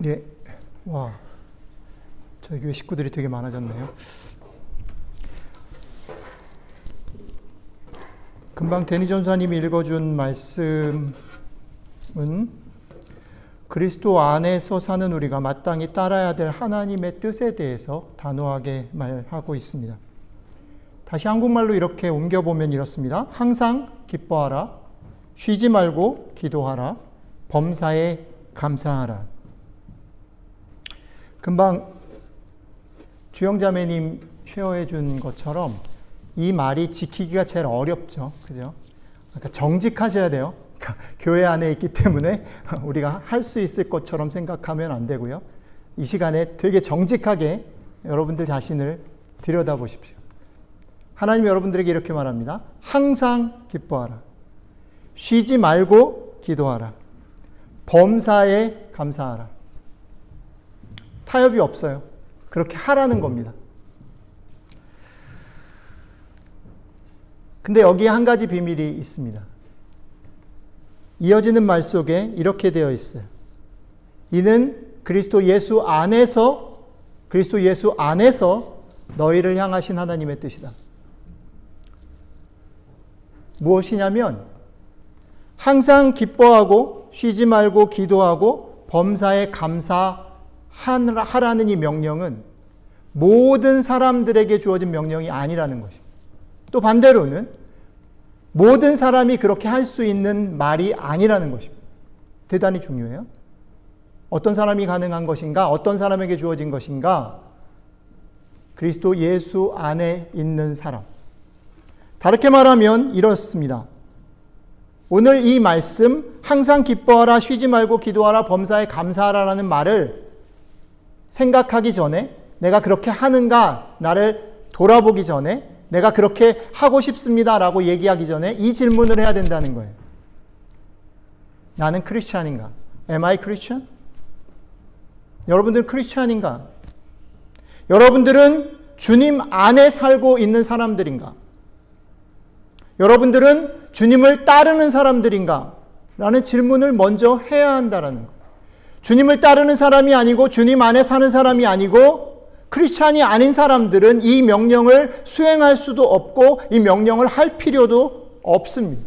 예, 와, 저희 교회 식구들이 되게 많아졌네요. 금방 데니 전사님이 읽어준 말씀은 그리스도 안에서 사는 우리가 마땅히 따라야 될 하나님의 뜻에 대해서 단호하게 말하고 있습니다. 다시 한국말로 이렇게 옮겨보면 이렇습니다. 항상 기뻐하라, 쉬지 말고 기도하라, 범사에 감사하라. 금방 주영자매님 쉐어해 준 것처럼 이 말이 지키기가 제일 어렵죠. 그죠? 그러니까 정직하셔야 돼요. 그러니까 교회 안에 있기 때문에 우리가 할 수 있을 것처럼 생각하면 안 되고요. 이 시간에 되게 정직하게 여러분들 자신을 들여다보십시오. 하나님 여러분들에게 이렇게 말합니다. 항상 기뻐하라. 쉬지 말고 기도하라. 범사에 감사하라. 타협이 없어요. 그렇게 하라는 겁니다. 근데 여기에 한 가지 비밀이 있습니다. 이어지는 말 속에 이렇게 되어 있어요. 이는 그리스도 예수 안에서 너희를 향하신 하나님의 뜻이다. 무엇이냐면 항상 기뻐하고 쉬지 말고 기도하고 범사에 감사하라는 이 명령은 모든 사람들에게 주어진 명령이 아니라는 것입니다. 또 반대로는 모든 사람이 그렇게 할 수 있는 말이 아니라는 것입니다. 대단히 중요해요. 어떤 사람이 가능한 것인가? 어떤 사람에게 주어진 것인가? 그리스도 예수 안에 있는 사람. 다르게 말하면 이렇습니다. 오늘 이 말씀 항상 기뻐하라, 쉬지 말고 기도하라, 범사에 감사하라라는 말을 생각하기 전에 내가 그렇게 하는가 나를 돌아보기 전에 내가 그렇게 하고 싶습니다라고 얘기하기 전에 이 질문을 해야 된다는 거예요. 나는 크리스찬인가? Am I Christian? 여러분들은 크리스찬인가? 여러분들은 주님 안에 살고 있는 사람들인가? 여러분들은 주님을 따르는 사람들인가? 라는 질문을 먼저 해야 한다는 거예요. 주님을 따르는 사람이 아니고 주님 안에 사는 사람이 아니고 크리스찬이 아닌 사람들은 이 명령을 수행할 수도 없고 이 명령을 할 필요도 없습니다.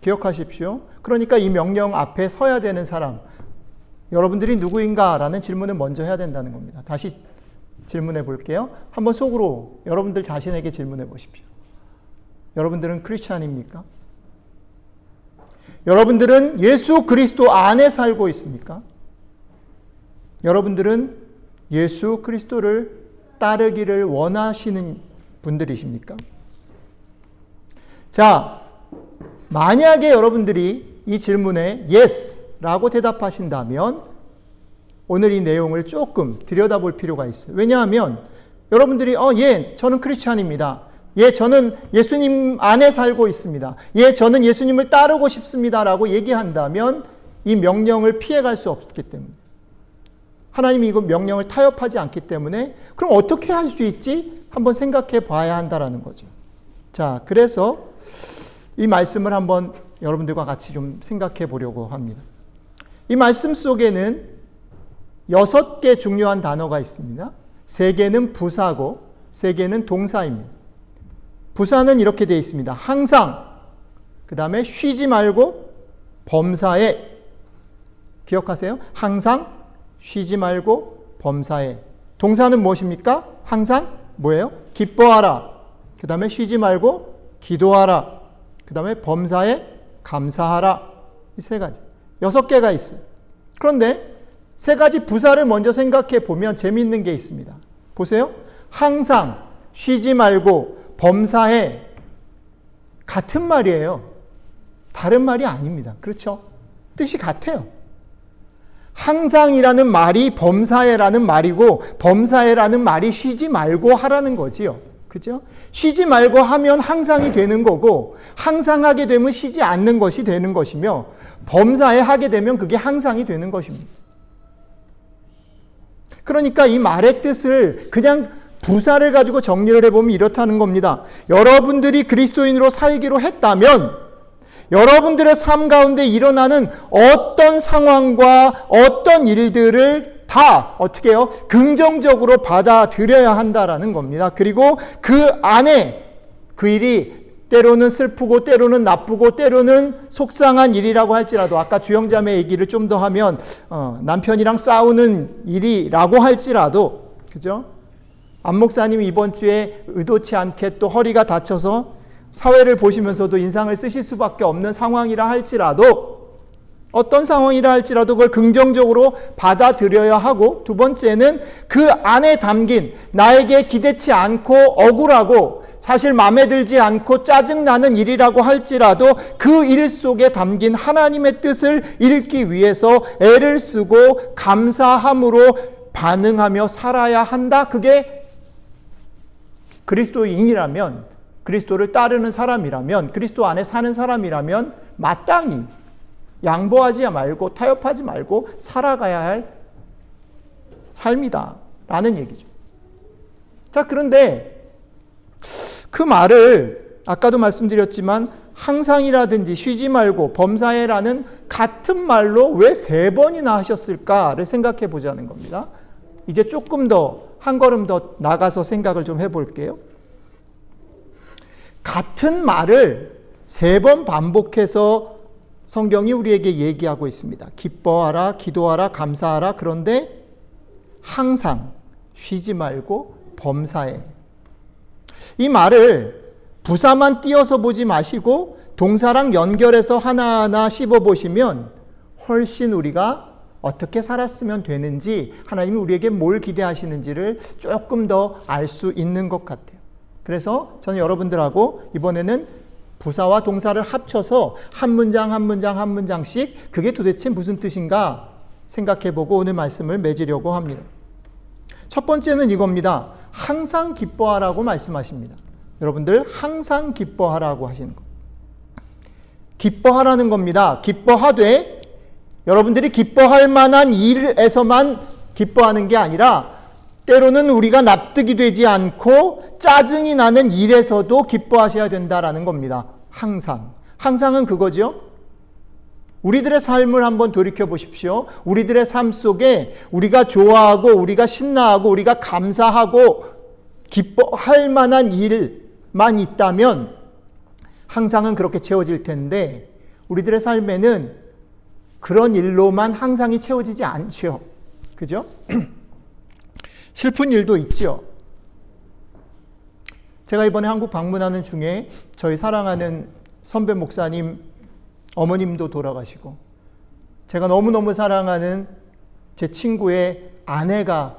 기억하십시오. 그러니까 이 명령 앞에 서야 되는 사람, 여러분들이 누구인가? 라는 질문을 먼저 해야 된다는 겁니다. 다시 질문해 볼게요. 한번 속으로 여러분들 자신에게 질문해 보십시오. 여러분들은 크리스찬입니까? 여러분들은 예수 그리스도 안에 살고 있습니까? 여러분들은 예수 그리스도를 따르기를 원하시는 분들이십니까? 자, 만약에 여러분들이 이 질문에 yes라고 대답하신다면 오늘 이 내용을 조금 들여다볼 필요가 있어요. 왜냐하면 여러분들이 예, 저는 크리스찬입니다. 예, 저는 예수님 안에 살고 있습니다. 예, 저는 예수님을 따르고 싶습니다라고 얘기한다면 이 명령을 피해갈 수 없기 때문에 하나님이 이거 명령을 타협하지 않기 때문에 그럼 어떻게 할 수 있지? 한번 생각해 봐야 한다라는 거죠. 자, 그래서 이 말씀을 한번 여러분들과 같이 좀 생각해 보려고 합니다. 이 말씀 속에는 6개 중요한 단어가 있습니다. 3개는 부사고 3개는 동사입니다. 부사는 이렇게 되어 있습니다. 항상, 그 다음에 쉬지 말고 범사에. 기억하세요? 항상, 쉬지 말고 범사에. 동사는 무엇입니까? 항상 뭐예요? 기뻐하라. 그 다음에 쉬지 말고 기도하라. 그 다음에 범사에 감사하라. 이 3가지. 6개가 있어요. 그런데 3가지 부사를 먼저 생각해 보면 재미있는 게 있습니다. 보세요. 항상, 쉬지 말고 범사에 같은 말이에요. 다른 말이 아닙니다. 그렇죠? 뜻이 같아요. 항상이라는 말이 범사에라는 말이고 범사에라는 말이 쉬지 말고 하라는 거지요. 그죠? 쉬지 말고 하면 항상이 되는 거고 항상 하게 되면 쉬지 않는 것이 되는 것이며 범사에 하게 되면 그게 항상이 되는 것입니다. 그러니까 이 말의 뜻을 그냥 부사를 가지고 정리를 해보면 이렇다는 겁니다. 여러분들이 그리스도인으로 살기로 했다면 여러분들의 삶 가운데 일어나는 어떤 상황과 어떤 일들을 다 어떻게 해요? 긍정적으로 받아들여야 한다라는 겁니다. 그리고 그 안에 그 일이 때로는 슬프고 때로는 나쁘고 때로는 속상한 일이라고 할지라도, 아까 주영자매 얘기를 좀 더 하면 남편이랑 싸우는 일이라고 할지라도, 그죠? 안 목사님이 이번 주에 의도치 않게 또 허리가 다쳐서 사회를 보시면서도 인상을 쓰실 수밖에 없는 상황이라 할지라도, 어떤 상황이라 할지라도 그걸 긍정적으로 받아들여야 하고, 두 번째는 그 안에 담긴 나에게 기대치 않고 억울하고 사실 마음에 들지 않고 짜증나는 일이라고 할지라도 그 일 속에 담긴 하나님의 뜻을 읽기 위해서 애를 쓰고 감사함으로 반응하며 살아야 한다. 그게 그리스도인이라면, 그리스도를 따르는 사람이라면, 그리스도 안에 사는 사람이라면 마땅히 양보하지 말고 타협하지 말고 살아가야 할 삶이다 라는 얘기죠. 자, 그런데 그 말을 아까도 말씀드렸지만 항상이라든지 쉬지 말고 범사에라는 같은 말로 왜 3번이나 하셨을까를 생각해 보자는 겁니다. 이제 조금 더 한 걸음 더 나가서 생각을 좀 해볼게요. 같은 말을 3번 반복해서 성경이 우리에게 얘기하고 있습니다. 기뻐하라, 기도하라, 감사하라. 그런데 항상 쉬지 말고 범사에. 이 말을 부사만 띄어서 보지 마시고 동사랑 연결해서 하나하나 씹어보시면 훨씬 우리가 어떻게 살았으면 되는지, 하나님이 우리에게 뭘 기대하시는지를 조금 더 알 수 있는 것 같아요. 그래서 저는 여러분들하고 이번에는 부사와 동사를 합쳐서 한 문장 한 문장 한 문장씩 그게 도대체 무슨 뜻인가 생각해보고 오늘 말씀을 맺으려고 합니다. 첫 번째는 이겁니다. 항상 기뻐하라고 말씀하십니다. 여러분들 항상 기뻐하라고 하시는 것. 기뻐하라는 겁니다. 기뻐하되 여러분들이 기뻐할 만한 일에서만 기뻐하는 게 아니라 때로는 우리가 납득이 되지 않고 짜증이 나는 일에서도 기뻐하셔야 된다라는 겁니다. 항상. 항상은 그거죠. 우리들의 삶을 한번 돌이켜 보십시오. 우리들의 삶 속에 우리가 좋아하고 우리가 신나하고 우리가 감사하고 기뻐할 만한 일만 있다면 항상은 그렇게 채워질 텐데, 우리들의 삶에는 그런 일로만 항상이 채워지지 않죠. 그죠? 슬픈 일도 있죠. 제가 이번에 한국 방문하는 중에 저희 사랑하는 선배 목사님 어머님도 돌아가시고, 제가 너무너무 사랑하는 제 친구의 아내가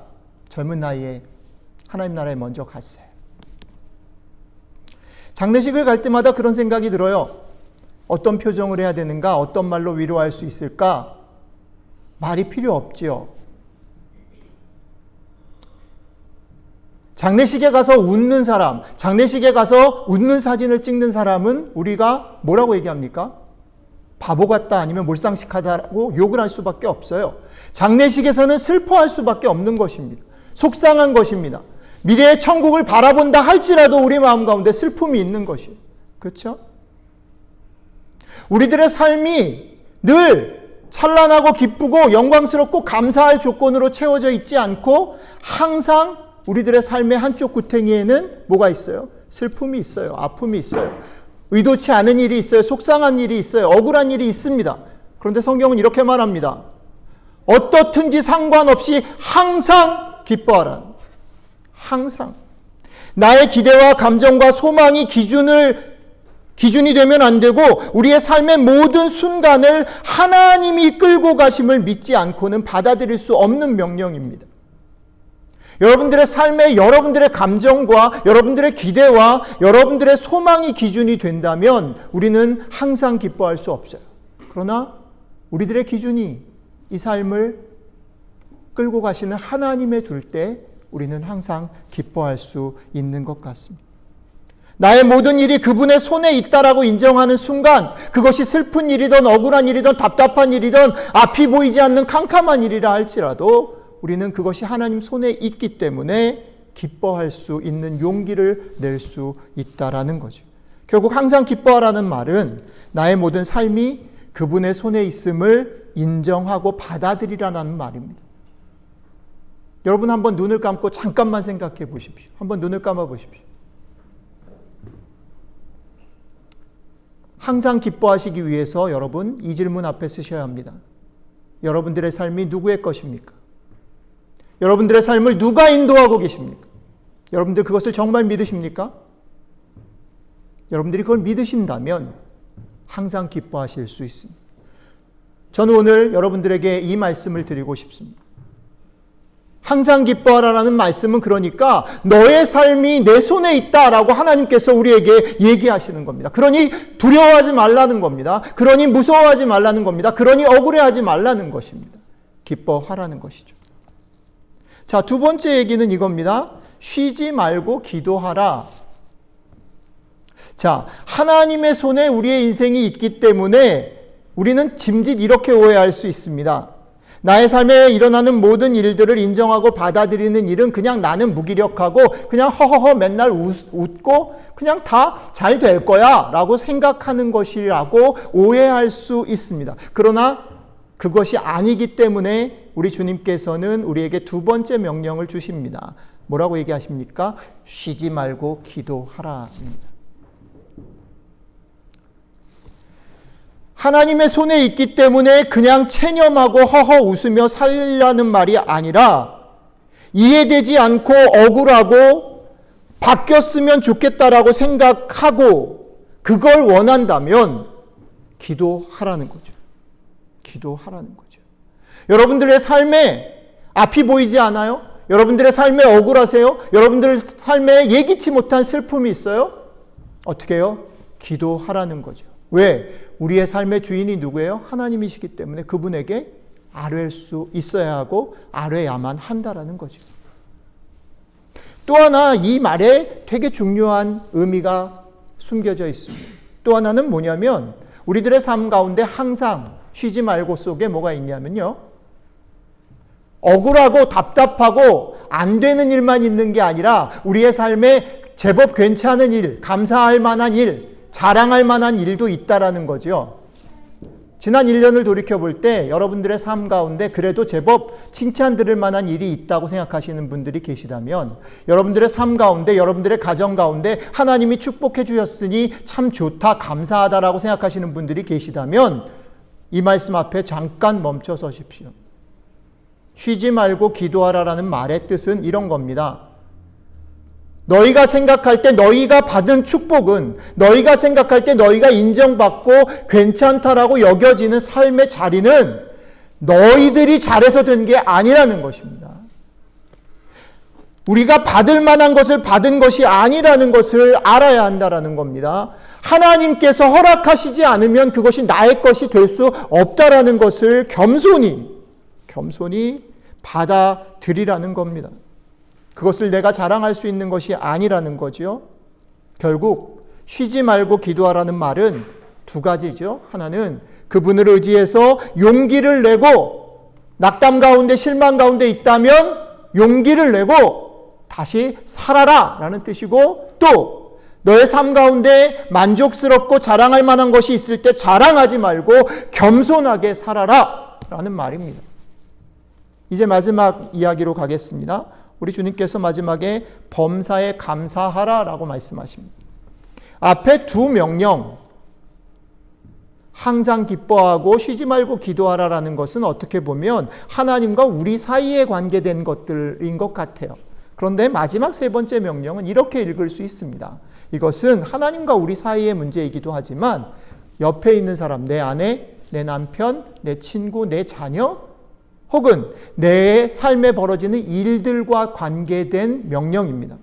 젊은 나이에 하나님 나라에 먼저 갔어요. 장례식을 갈 때마다 그런 생각이 들어요. 어떤 표정을 해야 되는가? 어떤 말로 위로할 수 있을까? 말이 필요 없지요. 장례식에 가서 웃는 사람, 장례식에 가서 웃는 사진을 찍는 사람은 우리가 뭐라고 얘기합니까? 바보 같다, 아니면 몰상식하다라고 욕을 할 수밖에 없어요. 장례식에서는 슬퍼할 수밖에 없는 것입니다. 속상한 것입니다. 미래의 천국을 바라본다 할지라도 우리 마음 가운데 슬픔이 있는 것이에요. 그렇죠? 우리들의 삶이 늘 찬란하고 기쁘고 영광스럽고 감사할 조건으로 채워져 있지 않고 항상 우리들의 삶의 한쪽 구탱이에는 뭐가 있어요? 슬픔이 있어요. 아픔이 있어요. 의도치 않은 일이 있어요. 속상한 일이 있어요. 억울한 일이 있습니다. 그런데 성경은 이렇게 말합니다. 어떻든지 상관없이 항상 기뻐하라. 항상. 나의 기대와 감정과 소망이 기준이 되면 안 되고, 우리의 삶의 모든 순간을 하나님이 이끌고 가심을 믿지 않고는 받아들일 수 없는 명령입니다. 여러분들의 삶에 여러분들의 감정과 여러분들의 기대와 여러분들의 소망이 기준이 된다면 우리는 항상 기뻐할 수 없어요. 그러나 우리들의 기준이 이 삶을 끌고 가시는 하나님에 둘 때 우리는 항상 기뻐할 수 있는 것 같습니다. 나의 모든 일이 그분의 손에 있다라고 인정하는 순간, 그것이 슬픈 일이든 억울한 일이든 답답한 일이든 앞이 보이지 않는 캄캄한 일이라 할지라도 우리는 그것이 하나님 손에 있기 때문에 기뻐할 수 있는 용기를 낼 수 있다라는 거죠. 결국 항상 기뻐하라는 말은 나의 모든 삶이 그분의 손에 있음을 인정하고 받아들이라는 말입니다. 여러분 한번 눈을 감고 잠깐만 생각해 보십시오. 한번 눈을 감아 보십시오. 항상 기뻐하시기 위해서 여러분 이 질문 앞에 쓰셔야 합니다. 여러분들의 삶이 누구의 것입니까? 여러분들의 삶을 누가 인도하고 계십니까? 여러분들 그것을 정말 믿으십니까? 여러분들이 그걸 믿으신다면 항상 기뻐하실 수 있습니다. 저는 오늘 여러분들에게 이 말씀을 드리고 싶습니다. 항상 기뻐하라라는 말씀은 그러니까 너의 삶이 내 손에 있다라고 하나님께서 우리에게 얘기하시는 겁니다. 그러니 두려워하지 말라는 겁니다. 그러니 무서워하지 말라는 겁니다. 그러니 억울해하지 말라는 것입니다. 기뻐하라는 것이죠. 자, 두 번째 얘기는 이겁니다. 쉬지 말고 기도하라. 자, 하나님의 손에 우리의 인생이 있기 때문에 우리는 짐짓 이렇게 오해할 수 있습니다. 나의 삶에 일어나는 모든 일들을 인정하고 받아들이는 일은 그냥 나는 무기력하고 그냥 허허허 맨날 웃고 그냥 다 잘 될 거야 라고 생각하는 것이라고 오해할 수 있습니다. 그러나 그것이 아니기 때문에 우리 주님께서는 우리에게 두 번째 명령을 주십니다. 뭐라고 얘기하십니까? 쉬지 말고 기도하라입니다. 하나님의 손에 있기 때문에 그냥 체념하고 허허 웃으며 살라는 말이 아니라 이해되지 않고 억울하고 바뀌었으면 좋겠다라고 생각하고 그걸 원한다면 기도하라는 거죠. 기도하라는 거죠. 여러분들의 삶에 앞이 보이지 않아요? 여러분들의 삶에 억울하세요? 여러분들의 삶에 예기치 못한 슬픔이 있어요? 어떻게 해요? 기도하라는 거죠. 왜? 우리의 삶의 주인이 누구예요? 하나님이시기 때문에 그분에게 아뢰일 수 있어야 하고 아뢰야만 한다라는 거죠. 또 하나 이 말에 되게 중요한 의미가 숨겨져 있습니다. 또 하나는 뭐냐면 우리들의 삶 가운데 항상 쉬지 말고 속에 뭐가 있냐면요. 억울하고 답답하고 안 되는 일만 있는 게 아니라 우리의 삶에 제법 괜찮은 일, 감사할 만한 일, 자랑할 만한 일도 있다라는 거죠. 지난 1년을 돌이켜볼 때 여러분들의 삶 가운데 그래도 제법 칭찬 들을 만한 일이 있다고 생각하시는 분들이 계시다면 여러분들의 삶 가운데 여러분들의 가정 가운데 하나님이 축복해 주셨으니 참 좋다 감사하다라고 생각하시는 분들이 계시다면 이 말씀 앞에 잠깐 멈춰 서십시오. 쉬지 말고 기도하라라는 말의 뜻은 이런 겁니다. 너희가 생각할 때 너희가 받은 축복은 너희가 생각할 때 너희가 인정받고 괜찮다라고 여겨지는 삶의 자리는 너희들이 잘해서 된 게 아니라는 것입니다. 우리가 받을 만한 것을 받은 것이 아니라는 것을 알아야 한다라는 겁니다. 하나님께서 허락하시지 않으면 그것이 나의 것이 될 수 없다라는 것을 겸손히 받아들이라는 겁니다. 그것을 내가 자랑할 수 있는 것이 아니라는 거죠. 결국 쉬지 말고 기도하라는 말은 두 가지죠. 하나는 그분을 의지해서 용기를 내고 낙담 가운데 실망 가운데 있다면 용기를 내고 다시 살아라 라는 뜻이고 또 너의 삶 가운데 만족스럽고 자랑할 만한 것이 있을 때 자랑하지 말고 겸손하게 살아라 라는 말입니다. 이제 마지막 이야기로 가겠습니다. 우리 주님께서 마지막에 범사에 감사하라 라고 말씀하십니다. 앞에 두 명령, 항상 기뻐하고 쉬지 말고 기도하라 라는 것은 어떻게 보면 하나님과 우리 사이에 관계된 것들인 것 같아요. 그런데 마지막 세 번째 명령은 이렇게 읽을 수 있습니다. 이것은 하나님과 우리 사이의 문제이기도 하지만 옆에 있는 사람, 내 아내, 내 남편, 내 친구, 내 자녀 혹은 내 삶에 벌어지는 일들과 관계된 명령입니다.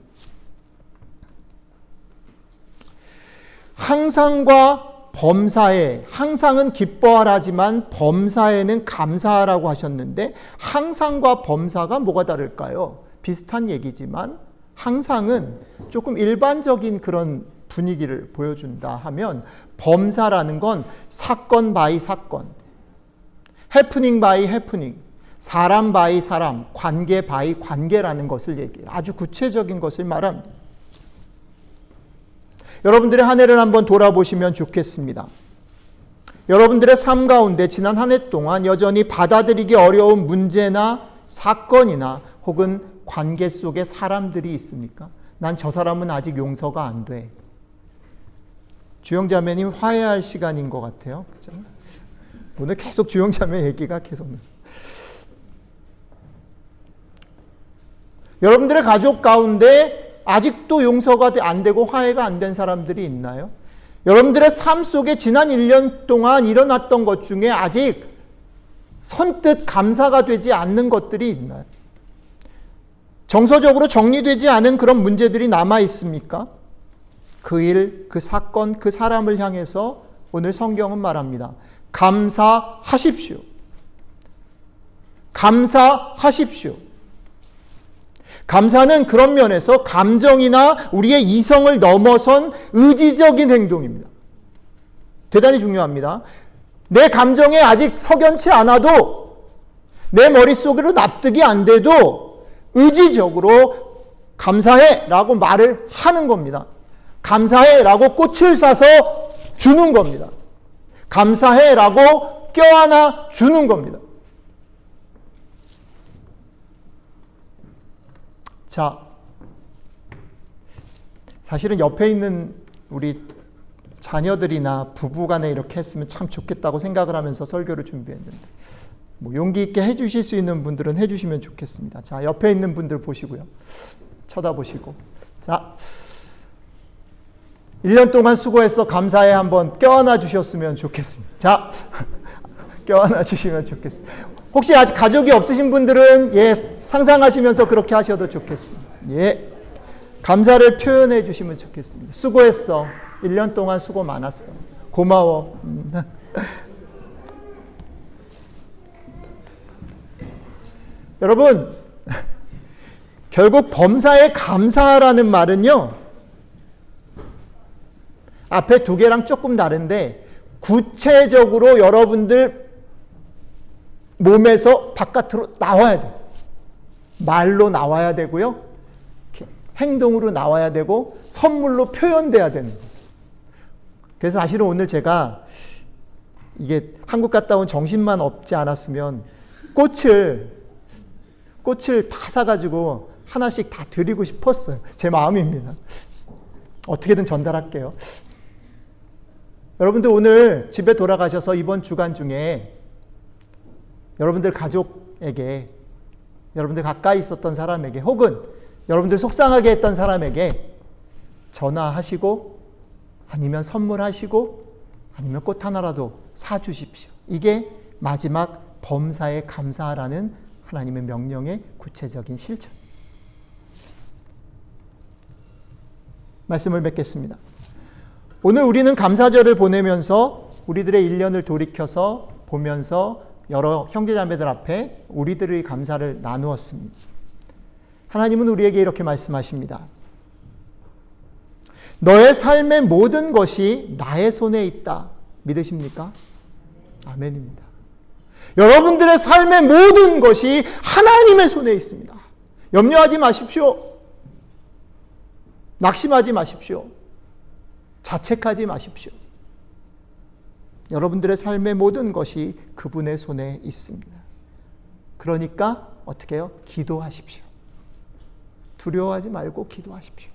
항상과 범사에, 항상은 기뻐하라지만 범사에는 감사하라고 하셨는데 항상과 범사가 뭐가 다를까요? 비슷한 얘기지만 항상은 조금 일반적인 그런 분위기를 보여준다 하면 범사라는 건 사건 바이 사건, 해프닝 바이 해프닝, 사람 바이 사람, 관계 바이 관계라는 것을 얘기해요. 아주 구체적인 것을 말합니다. 여러분들의 한 해를 한번 돌아보시면 좋겠습니다. 여러분들의 삶 가운데 지난 한 해 동안 여전히 받아들이기 어려운 문제나 사건이나 혹은 관계 속에 사람들이 있습니까? 난 저 사람은 아직 용서가 안 돼. 주영자매님 화해할 시간인 것 같아요. 그죠? 오늘 계속 주영자매 얘기가 계속. 여러분들의 가족 가운데 아직도 용서가 안 되고 화해가 안 된 사람들이 있나요? 여러분들의 삶 속에 지난 1년 동안 일어났던 것 중에 아직 선뜻 감사가 되지 않는 것들이 있나요? 정서적으로 정리되지 않은 그런 문제들이 남아 있습니까? 그 일, 그 사건, 그 사람을 향해서 오늘 성경은 말합니다. 감사하십시오. 감사하십시오. 감사는 그런 면에서 감정이나 우리의 이성을 넘어선 의지적인 행동입니다. 대단히 중요합니다. 내 감정에 아직 석연치 않아도 내 머릿속으로 납득이 안 돼도 의지적으로 감사해 라고 말을 하는 겁니다. 감사해 라고 꽃을 사서 주는 겁니다. 감사해 라고 껴안아 주는 겁니다. 자, 사실은 옆에 있는 우리 자녀들이나 부부간에 이렇게 했으면 참 좋겠다고 생각을 하면서 설교를 준비했는데 용기 있게 해주실 수 있는 분들은 해주시면 좋겠습니다. 자, 옆에 있는 분들 보시고요. 쳐다보시고. 자, 1년 동안 수고해서 감사해 한번 껴안아 주셨으면 좋겠습니다. 자, 껴안아 주시면 좋겠습니다. 혹시 아직 가족이 없으신 분들은 상상하시면서 그렇게 하셔도 좋겠습니다. 감사를 표현해 주시면 좋겠습니다. 수고했어. 1년 동안 수고 많았어. 고마워. 여러분, 결국 범사에 감사라는 말은요, 앞에 두 개랑 조금 다른데 구체적으로 여러분들 몸에서 바깥으로 나와야 돼요. 말로 나와야 되고요. 행동으로 나와야 되고 선물로 표현돼야 되는 거예요. 그래서 사실은 오늘 제가 이게 한국 갔다 온 정신만 없지 않았으면 꽃을 다 사가지고 하나씩 다 드리고 싶었어요. 제 마음입니다. 어떻게든 전달할게요. 여러분들 오늘 집에 돌아가셔서 이번 주간 중에 여러분들 가족에게, 여러분들 가까이 있었던 사람에게, 혹은 여러분들 속상하게 했던 사람에게 전화하시고, 아니면 선물하시고, 아니면 꽃 하나라도 사주십시오. 이게 마지막 범사에 감사하라는 하나님의 명령의 구체적인 실천. 말씀을 맺겠습니다. 오늘 우리는 감사절을 보내면서 우리들의 1년을 돌이켜서 보면서 여러 형제자매들 앞에 우리들의 감사를 나누었습니다. 하나님은 우리에게 이렇게 말씀하십니다. 너의 삶의 모든 것이 나의 손에 있다. 믿으십니까? 아멘입니다. 여러분들의 삶의 모든 것이 하나님의 손에 있습니다. 염려하지 마십시오. 낙심하지 마십시오. 자책하지 마십시오. 여러분들의 삶의 모든 것이 그분의 손에 있습니다. 그러니까 어떻게 해요? 기도하십시오. 두려워하지 말고 기도하십시오.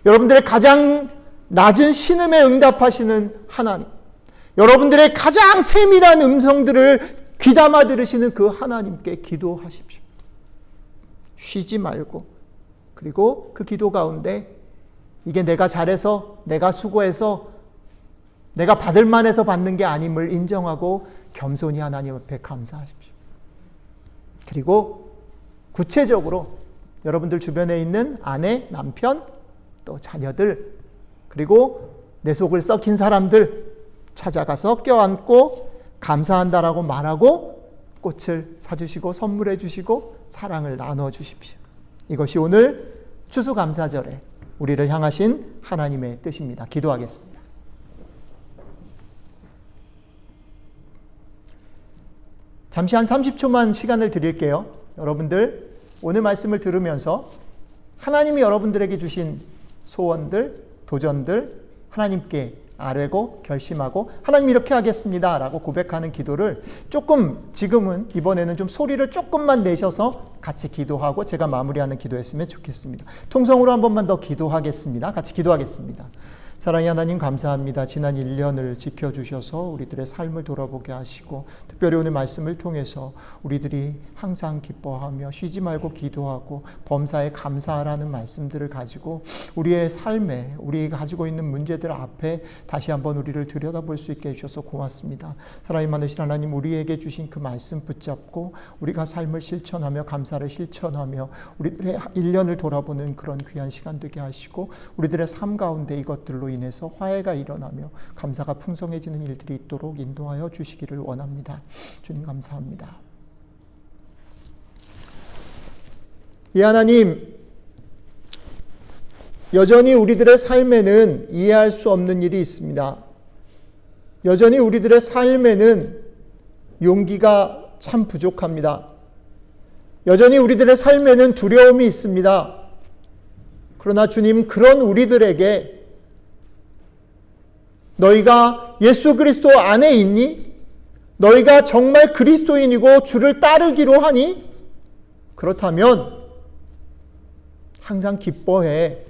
여러분들의 가장 낮은 신음에 응답하시는 하나님, 여러분들의 가장 세밀한 음성들을 귀담아 들으시는 그 하나님께 기도하십시오. 쉬지 말고, 그리고 그 기도 가운데 이게 내가 잘해서, 내가 수고해서, 내가 받을 만해서 받는 게 아님을 인정하고 겸손히 하나님 앞에 감사하십시오. 그리고 구체적으로 여러분들 주변에 있는 아내, 남편, 또 자녀들, 그리고 내 속을 썩힌 사람들 찾아가서 껴안고 감사한다라고 말하고 꽃을 사주시고 선물해 주시고 사랑을 나눠주십시오. 이것이 오늘 추수감사절에 우리를 향하신 하나님의 뜻입니다. 기도하겠습니다. 잠시 한 30초만 시간을 드릴게요. 여러분들 오늘 말씀을 들으면서 하나님이 여러분들에게 주신 소원들, 도전들 하나님께 아뢰고 결심하고 하나님 이렇게 하겠습니다 라고 고백하는 기도를 조금 지금은 이번에는 좀 소리를 조금만 내셔서 같이 기도하고 제가 마무리하는 기도했으면 좋겠습니다. 통성으로 한 번만 더 기도하겠습니다. 같이 기도하겠습니다. 사랑의 하나님 감사합니다. 지난 1년을 지켜주셔서 우리들의 삶을 돌아보게 하시고 특별히 오늘 말씀을 통해서 우리들이 항상 기뻐하며 쉬지 말고 기도하고 범사에 감사하라는 말씀들을 가지고 우리의 삶에 우리가 가지고 있는 문제들 앞에 다시 한번 우리를 들여다볼 수 있게 해주셔서 고맙습니다. 사랑이 많으신 하나님, 우리에게 주신 그 말씀 붙잡고 우리가 삶을 실천하며 감사를 실천하며 우리들의 1년을 돌아보는 그런 귀한 시간 되게 하시고 우리들의 삶 가운데 이것들로 인해서 화해가 일어나며 감사가 풍성해지는 일들이 있도록 인도하여 주시기를 원합니다. 주님 감사합니다. 예, 하나님, 여전히 우리들의 삶에는 이해할 수 없는 일이 있습니다. 여전히 우리들의 삶에는 용기가 참 부족합니다. 여전히 우리들의 삶에는 두려움이 있습니다. 그러나 주님, 그런 우리들에게 너희가 예수 그리스도 안에 있니? 너희가 정말 그리스도인이고 주를 따르기로 하니? 그렇다면 항상 기뻐해.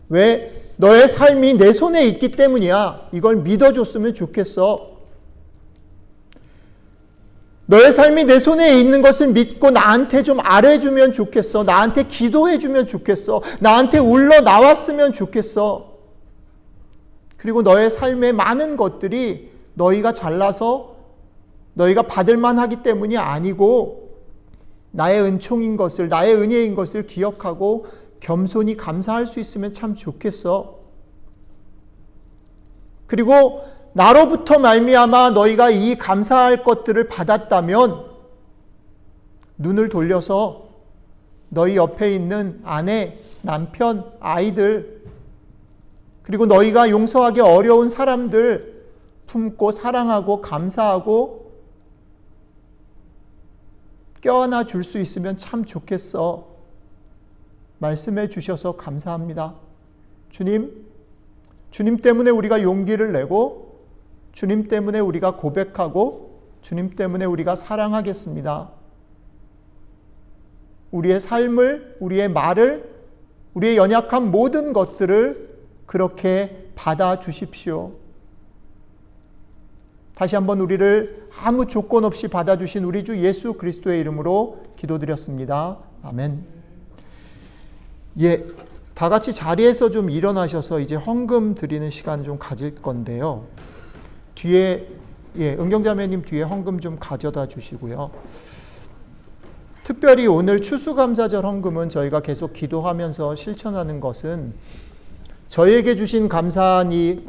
왜? 너의 삶이 내 손에 있기 때문이야. 이걸 믿어줬으면 좋겠어. 너의 삶이 내 손에 있는 것을 믿고 나한테 좀 아뢰주면 좋겠어. 나한테 기도해주면 좋겠어. 나한테 울러 나왔으면 좋겠어. 그리고 너의 삶의 많은 것들이 너희가 잘나서 너희가 받을 만하기 때문이 아니고 나의 은총인 것을, 나의 은혜인 것을 기억하고 겸손히 감사할 수 있으면 참 좋겠어. 그리고 나로부터 말미암아 너희가 이 감사할 것들을 받았다면 눈을 돌려서 너희 옆에 있는 아내, 남편, 아이들, 그리고 너희가 용서하기 어려운 사람들 품고 사랑하고 감사하고 껴안아 줄 수 있으면 참 좋겠어. 말씀해 주셔서 감사합니다. 주님 때문에 우리가 용기를 내고 주님 때문에 우리가 고백하고 주님 때문에 우리가 사랑하겠습니다. 우리의 삶을, 우리의 말을, 우리의 연약한 모든 것들을 그렇게 받아주십시오. 다시 한번 우리를 아무 조건 없이 받아주신 우리 주 예수 그리스도의 이름으로 기도드렸습니다. 아멘. 예, 다 같이 자리에서 좀 일어나셔서 이제 헌금 드리는 시간을 좀 가질 건데요. 뒤에, 은경자매님 뒤에 헌금 좀 가져다 주시고요. 특별히 오늘 추수감사절 헌금은 저희가 계속 기도하면서 실천하는 것은 저희에게 주신 감사한 이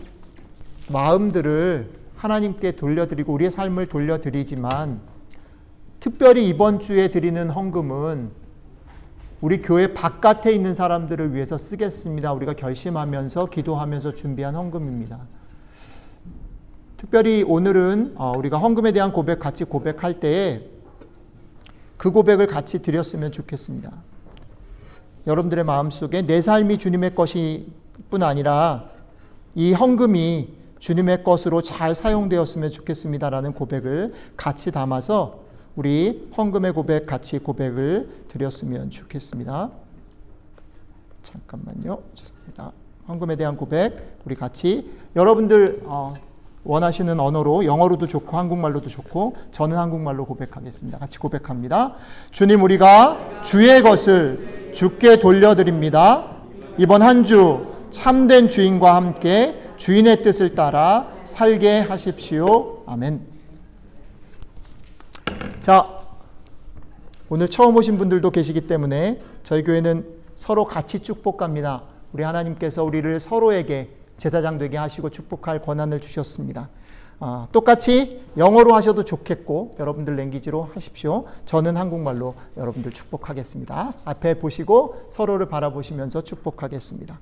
마음들을 하나님께 돌려드리고 우리의 삶을 돌려드리지만 특별히 이번 주에 드리는 헌금은 우리 교회 바깥에 있는 사람들을 위해서 쓰겠습니다. 우리가 결심하면서 기도하면서 준비한 헌금입니다. 특별히 오늘은 우리가 헌금에 대한 고백 같이 고백할 때에 그 고백을 같이 드렸으면 좋겠습니다. 여러분들의 마음속에 내 삶이 주님의 것이 뿐 아니라 이 헌금이 주님의 것으로 잘 사용되었으면 좋겠습니다라는 고백을 같이 담아서 우리 헌금의 고백 같이 고백을 드렸으면 좋겠습니다. 잠깐만요. 죄송합니다. 헌금에 대한 고백 우리 같이 여러분들 원하시는 언어로 영어로도 좋고 한국말로도 좋고 저는 한국말로 고백하겠습니다. 같이 고백합니다. 주님, 우리가 주의 것을 주께 돌려드립니다. 이번 한 주 참된 주인과 함께 주인의 뜻을 따라 살게 하십시오. 아멘. 자, 오늘 처음 오신 분들도 계시기 때문에 저희 교회는 서로 같이 축복합니다. 우리 하나님께서 우리를 서로에게 제사장 되게 하시고 축복할 권한을 주셨습니다. 똑같이 영어로 하셔도 좋겠고 여러분들 랭귀지로 하십시오. 저는 한국말로 여러분들 축복하겠습니다. 앞에 보시고 서로를 바라보시면서 축복하겠습니다.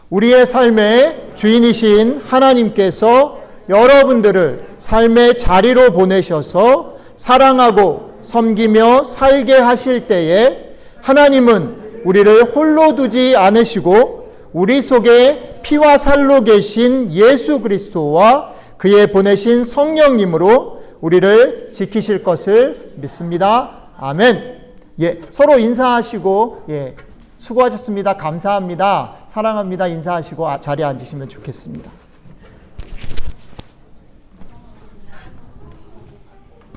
우리의 삶의 주인이신 하나님께서 여러분들을 삶의 자리로 보내셔서 사랑하고 섬기며 살게 하실 때에 하나님은 우리를 홀로 두지 않으시고 우리 속에 피와 살로 계신 예수 그리스도와 그의 보내신 성령님으로 우리를 지키실 것을 믿습니다. 아멘. 예, 서로 인사하시고, 예, 수고하셨습니다. 감사합니다. 사랑합니다. 인사하시고 자리에 앉으시면 좋겠습니다.